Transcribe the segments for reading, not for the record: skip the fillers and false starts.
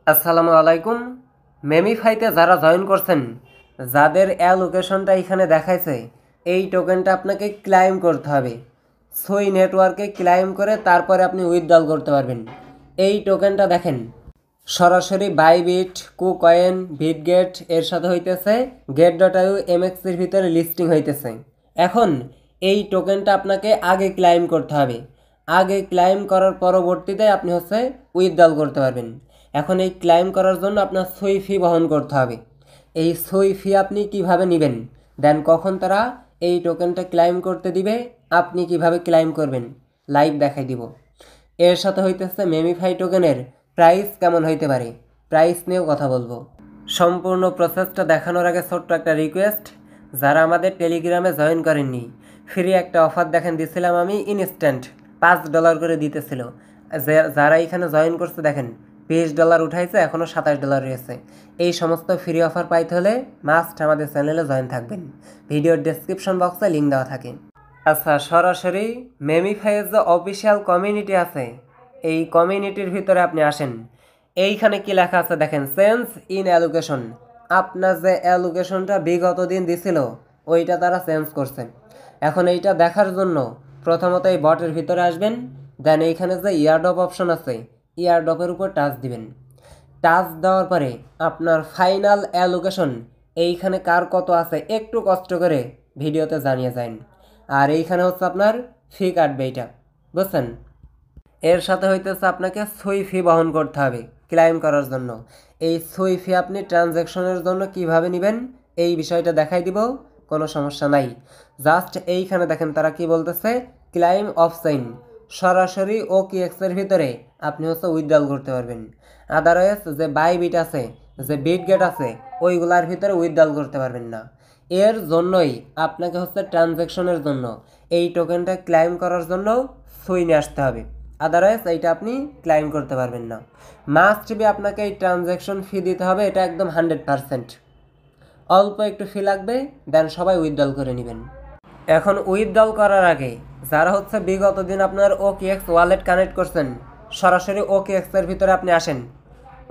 আসসালামু আলাইকুম। মেমিফাইতে যারা জয়েন করছেন, যাদের লোকেশনটা এখানে দেখাইছে, এই টোকেনটা আপনাকে ক্লাইম করতে হবে। সই নেটওয়ার্কে ক্লাইম করে তারপরে আপনি উইথড্রল করতে পারবেন। এই টোকেনটা দেখেন সরাসরি বাইবিট, কুকয়েন, বিটগেট এর সাথে হইতেছে get.io MX-এর ভিতরে লিস্টিং হইতেছে। এখন এই টোকেনটা আপনাকে আগে ক্লাইম করতে হবে। আগে ক্লাইম করার পরবর্তীতে আপনি উইথড্রল করতে পারবেন। এখন এই ক্লাইম করার জন্য আপনার সই ফি বহন করতে হবে। এই সই ফি আপনি কিভাবে নেবেন, দেন কখন তারা এই টোকেনটা ক্লাইম করতে দিবে, আপনি কিভাবে ক্লাইম করবেন লাইভ দেখাই দিব। এর সাথে হইতেছে মেমিফাই টোকেনের প্রাইস কেমন হইতে পারে, প্রাইস নিয়েও কথা বলবো। সম্পূর্ণ প্রসেসটা দেখানোর আগে ছোট্ট একটা রিকোয়েস্ট, যারা আমাদের টেলিগ্রামে জয়েন করেননি, ফ্রি একটা অফার দেখেন দিছিলাম আমি, ইনস্ট্যান্ট $5 করে দিতেছিল। যারা এখানে জয়েন করছে দেখেন $20 উঠাইছে, এখনও $27 রয়েছে। এই সমস্ত ফ্রি অফার পাইতে হলে মাস্ট আমাদের চ্যানেলে জয়েন থাকবেন। ভিডিওর ডেসক্রিপশন বক্সে লিঙ্ক দেওয়া থাকে। আচ্ছা, সরাসরি মেমিফাইয়ের যে অফিসিয়াল কমিউনিটি আছে, এই কমিউনিটির ভিতরে আপনি আসেন। এইখানে কি লেখা আছে দেখেন, চেঞ্জ ইন অ্যালোকেশন। আপনার যে অ্যালোকেশনটা বিগত দিন দিছিল ওইটা তারা চেঞ্জ করছে। এখন এইটা দেখার জন্য প্রথমত এই বটের ভিতরে আসবেন, দেন এইখানে যে ইয়ারড্রপ অপশন আছে, ইয়ারড্রপের উপর টাচ দিবেন। টাচ দেওয়ার পরে আপনার ফাইনাল অ্যালোকেশন এইখানে কার কত আছে একটু কষ্ট করে ভিডিওতে জানিয়ে যান। আর এইখানে আপনার ফি কাটবে, এইটা বুঝছেন। এর সাথে হইতেছে আপনাকে সই ফি বহন করতে হবে ক্লাইম করার জন্য। এই সই ফি আপনি ট্রানজ্যাকশনের জন্য কিভাবে নেবেন এই বিষয়টা দেখাই দিব, কোনো সমস্যা নাই। জাস্ট এইখানে দেখেন তারা কি বলতেছে, ক্লাইম অফ সাইন। সরাসরি OKX-এর ভিতরে আপনি উইথড্রল করতে পারবেন। আদারওয়াইজ যে বাইবিট আছে, যে বিটগেট আছে, ওইগুলার ভিতরে উইথড্রল করতে পারবেন না। এর জন্যই আপনাকে ট্রানজ্যাকশনের জন্য এই টোকেনটা ক্লাইম করার জন্য সই নিয়ে আসতে হবে। আদারওয়াইজ এইটা আপনি ক্লাইম করতে পারবেন না। মাস্ট বি আপনাকে এই ট্রানজ্যাকশন ফি দিতে হবে, এটা একদম 100%। অল্প একটু ফি লাগবে, দেন সবাই উইথড্রল করে নেবেন। এখন উইথড্রল করার আগে যারা বিগত দিন আপনার OKX ওয়ালেট কানেক্ট করছেন, সরাসরি OKX-এর ভিতরে আপনি আসেন।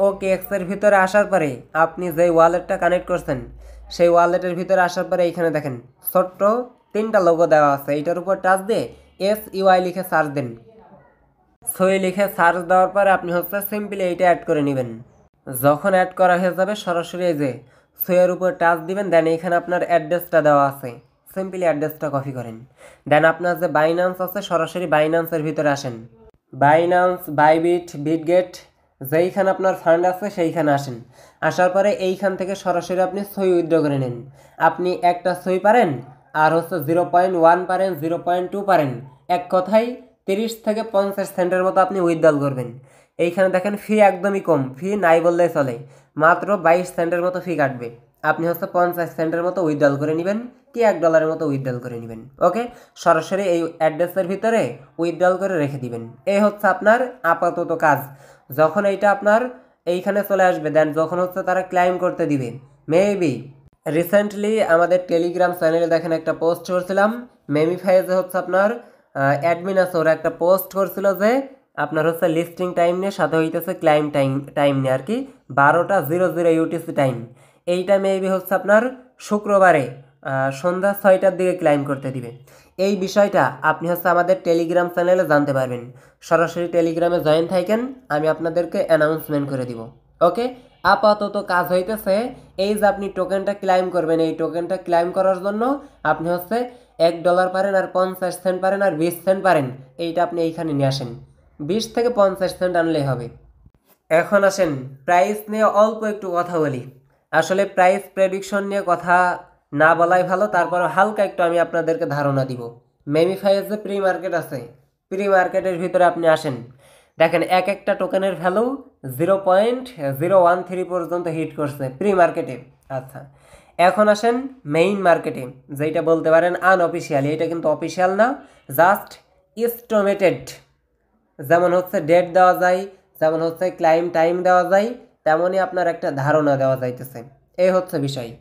OKX-এর ভিতরে আসার পরে আপনি যেই ওয়ালেটটা কানেক্ট করছেন সেই ওয়ালেটের ভিতরে আসার পরে এইখানে দেখেন ছোট্ট 3টা লোগো দেওয়া আছে, এইটার উপর টাচ দিয়ে SUI লিখে সার্চ দেন। সই লিখে সার্চ দেওয়ার পরে আপনি সিম্পলি এইটা অ্যাড করে নেবেন। যখন অ্যাড করা হয়ে যাবে সরাসরি এই যে সইয়ের উপর টাচ দিবেন, দেন এইখানে আপনার অ্যাড্রেসটা দেওয়া আছে, সিম্পলি অ্যাড্রেসটা কপি করেন। দেন আপনার যে বাইন্যান্স আছে সরাসরি বাইন্যান্সের ভিতরে আসেন। বাইন্যান্স, বাইবিট, বিটগেট যেইখানে আপনার ফান্ড আছে সেইখানে আসেন। আসার পরে এইখান থেকে সরাসরি আপনি সই উইথড্র করে নিন। আপনি একটা সই পারেন, আর 0.1 পারেন, 0.2 পারেন, এক কথায় 30 থেকে 50 সেন্টের মতো আপনি উইথড্রল করবেন। এইখানে দেখেন ফি একদমই কম, ফি নাই বললেই চলে, মাত্র 22 সেন্টের মতো ফি কাটবে। আপনি 50 সেন্টের মতো উইথড্রল করে নেবেন, কি $1 মতো উইথড্রল করে নেবেন। ওকে, সরাসরি এই অ্যাড্রেসের ভিতরে উইথড্রল করে রেখে দিবেন। এই আপনার আপাতত কাজ। যখন এইটা আপনার এইখানে চলে আসবে, দেন যখন তারা ক্লাইম করতে দিবে, মেবি রিসেন্টলি আমাদের টেলিগ্রাম চ্যানেলে দেখেন একটা পোস্ট করছিলাম, মেমিফাই যে আপনার অ্যাডমিন আছে, ওরা একটা পোস্ট করছিল যে আপনার লিস্টিং টাইম নিয়ে, সাথে হইতেছে ক্লাইম টাইম নিয়ে আর কি, 12:00 UTC টাইম। এইটা মেবি আপনার শুক্রবারে সন্ধ্যা 6টার দিকে ক্লাইম করতে দিবে। এই বিষয়টা আপনি আমাদের টেলিগ্রাম চ্যানেলে জানতে পারবেন। সরাসরি টেলিগ্রামে জয়েন থাকেন, আমি আপনাদেরকে অ্যানাউন্সমেন্ট করে দিব। ওকে, আপাতত কাজ হইতেছে এই যে আপনি টোকেনটা ক্লাইম করবেন। এই টোকেনটা ক্লাইম করার জন্য আপনি $1 পারেন, আর 50 সেন্ট পারেন, আর 20 সেন্ট পারেন, এইটা আপনি এইখানে নিয়ে আসেন। 20 থেকে 50 সেন্ট আনলেই হবে। এখন আসেন প্রাইস নিয়ে অল্প একটু কথা বলি। আসলে প্রাইস প্রেডিকশন নিয়ে কথা না বলাই ভালো, তারপর হালকা একটু আমি আপনাদেরকে ধারণা দিব। মেমিফাইয়ের যে প্রি মার্কেট আছে, প্রি মার্কেটের ভিতরে আপনি আসেন, দেখেন এক একটা টোকেনের ভ্যালু 0.013 পর্যন্ত হিট করছে প্রি মার্কেটে। আচ্ছা, এখন আসেন মেইন মার্কেটে, যেটা বলতে পারেন আনঅফিসিয়ালি, এটা কিন্তু অফিসিয়াল না, জাস্ট এস্টিমেটেড। যেমন ডেট দেওয়া যায়, যেমন ক্লাইম টাইম দেওয়া যায়, তেমনই আপনার একটা ধারণা দেওয়া যাইতেছে। এই বিষয়,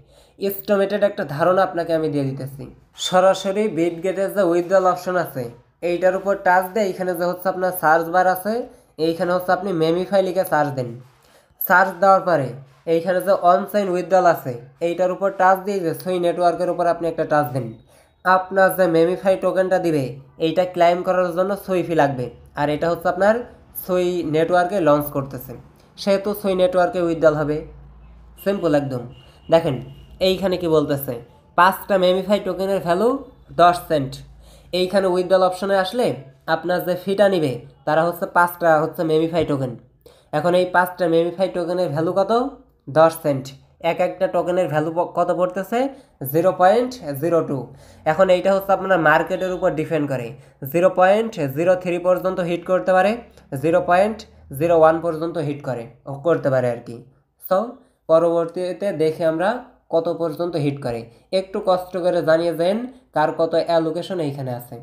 এস্টিমেটেড একটা ধারণা আপনাকে আমি দিয়ে দিতেছি। সরাসরি বিটগেটের যে উইথড্রল অপশন আছে, এইটার উপর টাচ দিয়ে এইখানে যে আপনার সার্চ বার আছে, এইখানে আপনি মেমিফাই লিখে সার্চ দেন। সার্চ দেওয়ার পরে এইখানে যে অন সাইন উইথড্রল আছে এইটার উপর টাচ দিয়ে যে সই নেটওয়ার্কের উপর আপনি একটা টাচ দিন। আপনার যে মেমিফাই টোকেনটা দিবে এইটা ক্লাইম করার জন্য সই ফি লাগবে। আর এটা হচ্ছে আপনার সই নেটওয়ার্কে লঞ্চ করতেছে, সেহেতু সই নেটওয়ার্কে উইথড্রল হবে। সিম্পল একদম। দেখেন এইখানে কি বলতেছে, 5টা মেমিফাই টোকেনের ভ্যালু 10 সেন্ট। এইখানে উইথড্রল অপশনে আসলে আপনার যে ফিটা নিবে তারা হচ্ছে 5টা হচ্ছে মেমিফাই টোকেন। এখন এই 5টা মেমিফাই টোকেনের ভ্যালু কত? 10 সেন্ট। এক একটা টোকেনের ভ্যালু কত পড়তেছে? 0.02। এখন এইটা হচ্ছে আপনার মার্কেটের উপর ডিপেন্ড করে। 0.03 পর্যন্ত হিট করতে পারে, 0.01 পর্যন্ত হিট করতে পারে আর কি। সো পরবর্তীতে দেখে আমরা কত পর্যন্ত হিট করে। একটু কষ্ট করে জানিয়ে দেন কার কত অ্যালোকেশন এইখানে আছে।